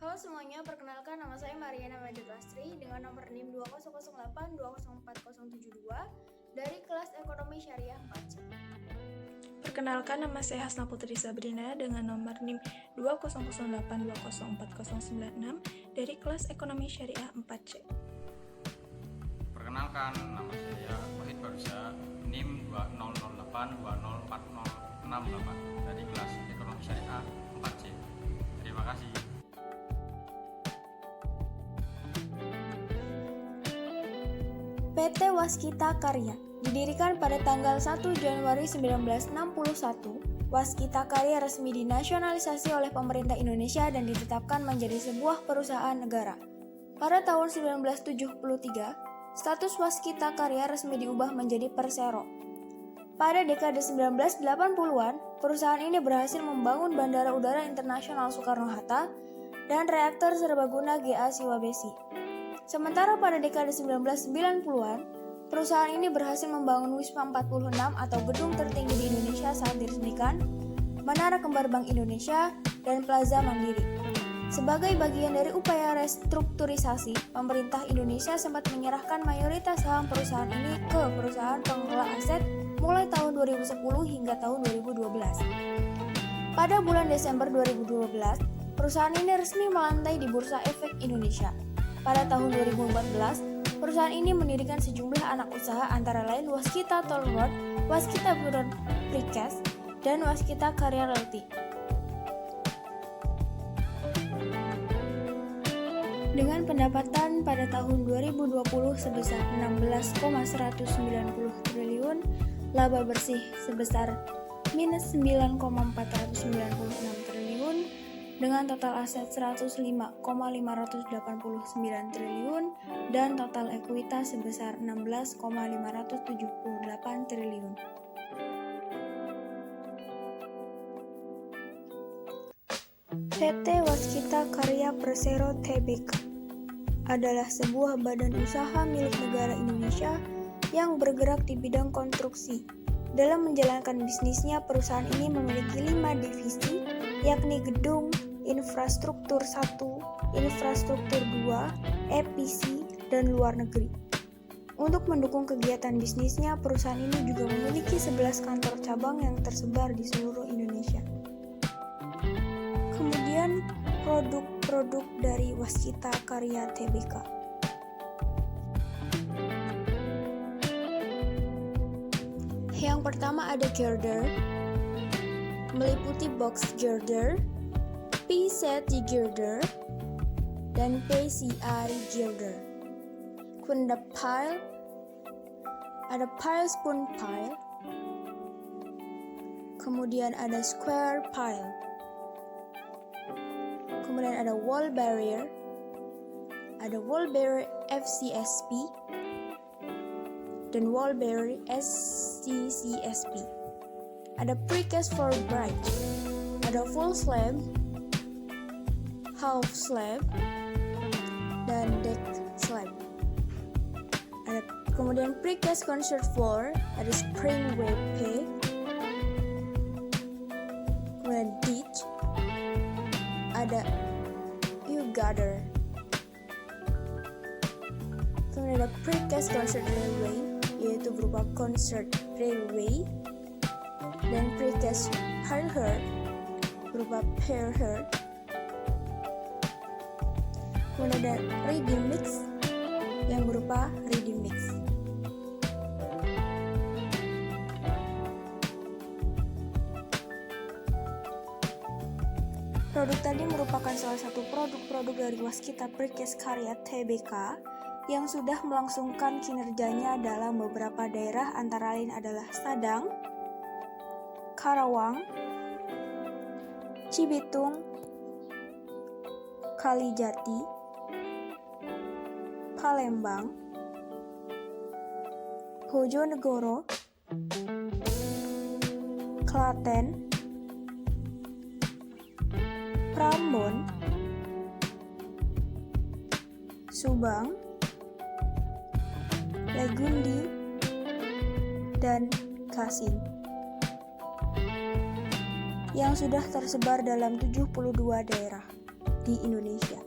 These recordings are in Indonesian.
Halo semuanya, perkenalkan nama saya Mariana Madilastri dengan nomor NIM 2008204072 dari kelas Ekonomi Syariah 4C. Perkenalkan, nama saya Hasna Putri Sabrina dengan nomor NIM 200820404096 dari kelas Ekonomi Syariah 4C. Perkenalkan, nama saya Wahid Barusa, NIM 2008204068 dari kelas Ekonomi Syariah 4C. Terima kasih. PT Waskita Karya didirikan pada tanggal 1 Januari 1961. Waskita Karya resmi dinasionalisasi oleh pemerintah Indonesia dan ditetapkan menjadi sebuah perusahaan negara. Pada tahun 1973, status Waskita Karya resmi diubah menjadi Persero. Pada dekade 1980-an, perusahaan ini berhasil membangun Bandara Udara Internasional Soekarno-Hatta dan reaktor serbaguna GA Siwabesi. Sementara pada dekade 1990-an, perusahaan ini berhasil membangun Wisma 46 atau gedung tertinggi di Indonesia saat diresmikan, Menara Kembar Bank Indonesia, dan Plaza Mandiri. Sebagai bagian dari upaya restrukturisasi, pemerintah Indonesia sempat menyerahkan mayoritas saham perusahaan ini ke perusahaan pengelola aset mulai tahun 2010 hingga tahun 2012. Pada bulan Desember 2012, perusahaan ini resmi melantai di Bursa Efek Indonesia. Pada tahun 2014, perusahaan ini mendirikan sejumlah anak usaha antara lain Waskita Tollworth, Waskita Buron Precast, dan Waskita Karya Realty. Dengan pendapatan pada tahun 2020 sebesar 16,190 triliun, laba bersih sebesar minus 9,496 triliun, dengan total aset 105,589 triliun dan total ekuitas sebesar 16,578 triliun. PT Waskita Karya Persero Tbk adalah sebuah badan usaha milik negara Indonesia yang bergerak di bidang konstruksi. Dalam menjalankan bisnisnya, perusahaan ini memiliki 5 divisi, yakni gedung, infrastruktur 1, infrastruktur 2, EPC, dan luar negeri. Untuk mendukung kegiatan bisnisnya, perusahaan ini juga memiliki 11 kantor cabang yang tersebar di seluruh Indonesia. Kemudian, produk-produk dari Waskita Karya Tbk. Yang pertama ada girder, meliputi box girder, P-set girder, dan PCI girder. Kemudian ada pile, ada pile spoon pile, kemudian ada square pile, kemudian ada wall barrier FCSP, dan wall barrier SCCSP. Ada precast for bridge, ada full slab, half slab, dan deck slab. Ada kemudian precast concrete floor, ada spring WP, kemudian ditch, ada U-gutter, kemudian ada precast concrete railway, yaitu berupa concrete railway, dan precast pier berupa pier. Kemudian ada ready mix yang berupa ready mix. Produk tadi merupakan salah satu produk-produk dari Waskita Precast Karya Tbk yang sudah melangsungkan kinerjanya dalam beberapa daerah, antara lain adalah Sadang, Karawang, Cibitung, Kalijati, Palembang, Bojonegoro, Klaten, Prambon, Subang, Legundi, dan Kasing, yang sudah tersebar dalam 72 daerah. di Indonesia.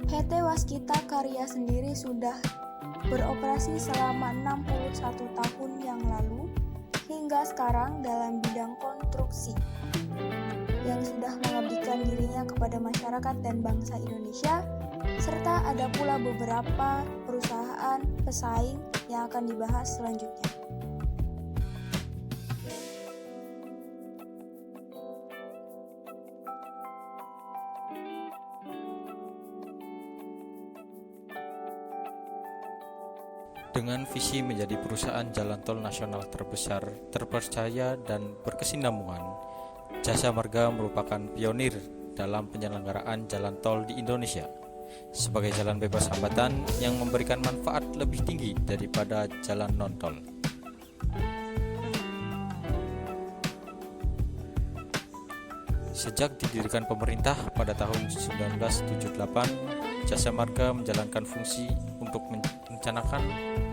PT Waskita Karya sendiri sudah beroperasi selama 61 tahun yang lalu hingga sekarang dalam bidang konstruksi yang sudah mengabdikan dirinya kepada masyarakat dan bangsa Indonesia, serta ada pula beberapa perusahaan pesaing yang akan dibahas selanjutnya. Dengan visi menjadi perusahaan jalan tol nasional terbesar, terpercaya, dan berkesinambungan, Jasa Marga merupakan pionir dalam penyelenggaraan jalan tol di Indonesia sebagai jalan bebas hambatan yang memberikan manfaat lebih tinggi daripada jalan non-tol. Sejak didirikan pemerintah pada tahun 1978, Jasa Marga menjalankan fungsi untuk merencanakan,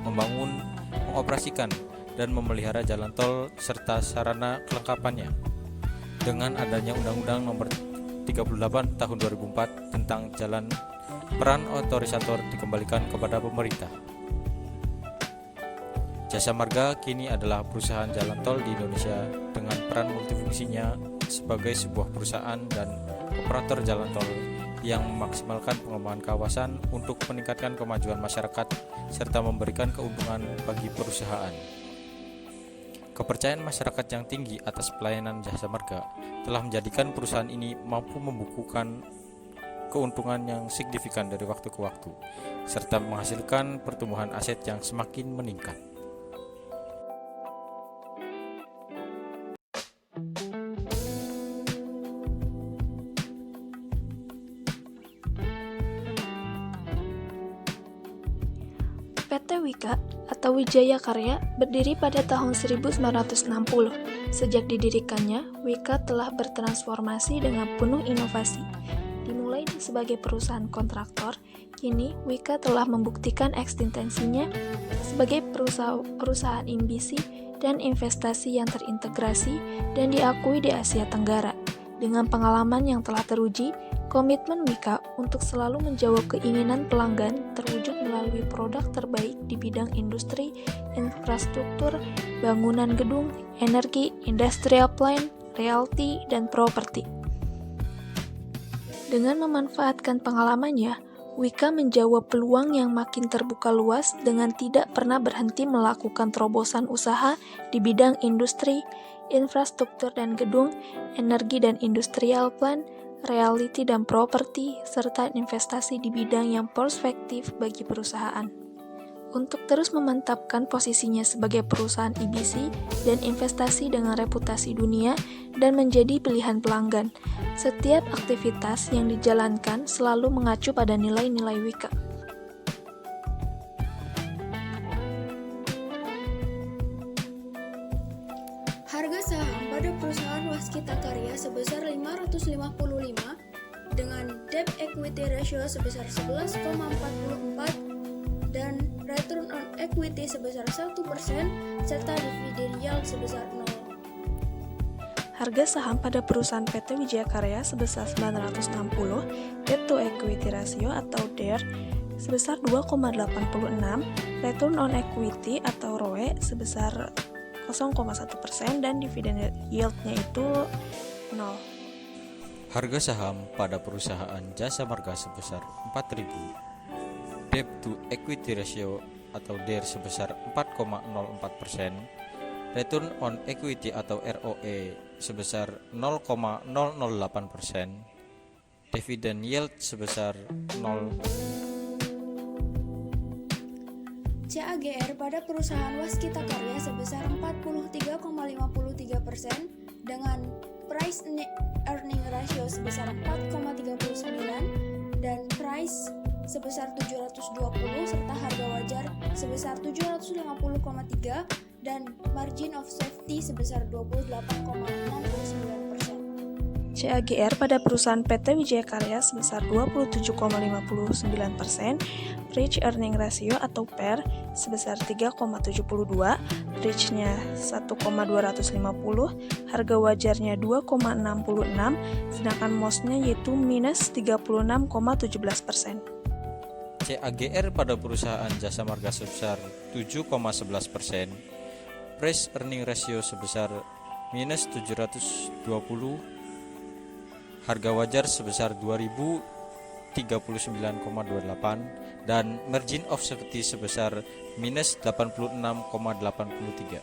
membangun, mengoperasikan, dan memelihara jalan tol serta sarana kelengkapannya. Dengan adanya Undang-Undang Nomor 38 Tahun 2004 tentang jalan, peran otorisator dikembalikan kepada pemerintah. Jasa Marga kini adalah perusahaan jalan tol di Indonesia dengan peran multifungsinya sebagai sebuah perusahaan dan operator jalan tol yang memaksimalkan pengembangan kawasan untuk meningkatkan kemajuan masyarakat serta memberikan keuntungan bagi perusahaan. Kepercayaan masyarakat yang tinggi atas pelayanan Jasa Marga telah menjadikan perusahaan ini mampu membukukan keuntungan yang signifikan dari waktu ke waktu, serta menghasilkan pertumbuhan aset yang semakin meningkat. PT Wika atau Wijaya Karya berdiri pada tahun 1960. Sejak didirikannya, Wika telah bertransformasi dengan penuh inovasi. Dimulai sebagai perusahaan kontraktor, kini Wika telah membuktikan eksistensinya sebagai perusahaan imbisi dan investasi yang terintegrasi dan diakui di Asia Tenggara. Dengan pengalaman yang telah teruji, komitmen Wika untuk selalu menjawab keinginan pelanggan terwujud melalui produk terbaik di bidang industri, infrastruktur, bangunan gedung, energi, industrial plant, realty, dan properti. Dengan memanfaatkan pengalamannya, Wika menjawab peluang yang makin terbuka luas dengan tidak pernah berhenti melakukan terobosan usaha di bidang industri, infrastruktur dan gedung, energi dan industrial plant, reality dan properti, serta investasi di bidang yang prospektif bagi perusahaan. Untuk terus memantapkan posisinya sebagai perusahaan IBC dan investasi dengan reputasi dunia dan menjadi pilihan pelanggan, setiap aktivitas yang dijalankan selalu mengacu pada nilai-nilai Wika. Harga saham pada perusahaan Waskita Karya sebesar 555 dengan debt equity ratio sebesar 11,44 dan return on equity sebesar 1% serta dividend yield sebesar 0. Harga saham pada perusahaan PT Wijaya Karya sebesar 960, debt to equity ratio atau DER sebesar 2,86, return on equity atau ROE sebesar 0,1% dan dividen yield-nya itu 0. Harga saham pada perusahaan Jasa Marga sebesar 4.000, debt to equity ratio atau DER sebesar 4,04%, return on equity atau ROE sebesar 0,008%, dividen yield sebesar 0. CAGR pada perusahaan Waskita Karya sebesar 43,53% dengan price earning ratio sebesar 4,39 dan price sebesar 720 serta harga wajar sebesar 750,3 dan margin of safety sebesar 28,69%. CAGR pada perusahaan PT Wijaya Karya sebesar 27,59%, Price Earning Ratio atau PER sebesar 3,72, Price-nya 1,250, harga wajarnya 2,66, sedangkan MOS-nya yaitu minus 36,17%. CAGR pada perusahaan Jasa Marga sebesar 7,11%, Price Earning Ratio sebesar minus 720, harga wajar sebesar 2039,28, dan margin of safety sebesar minus 86,83.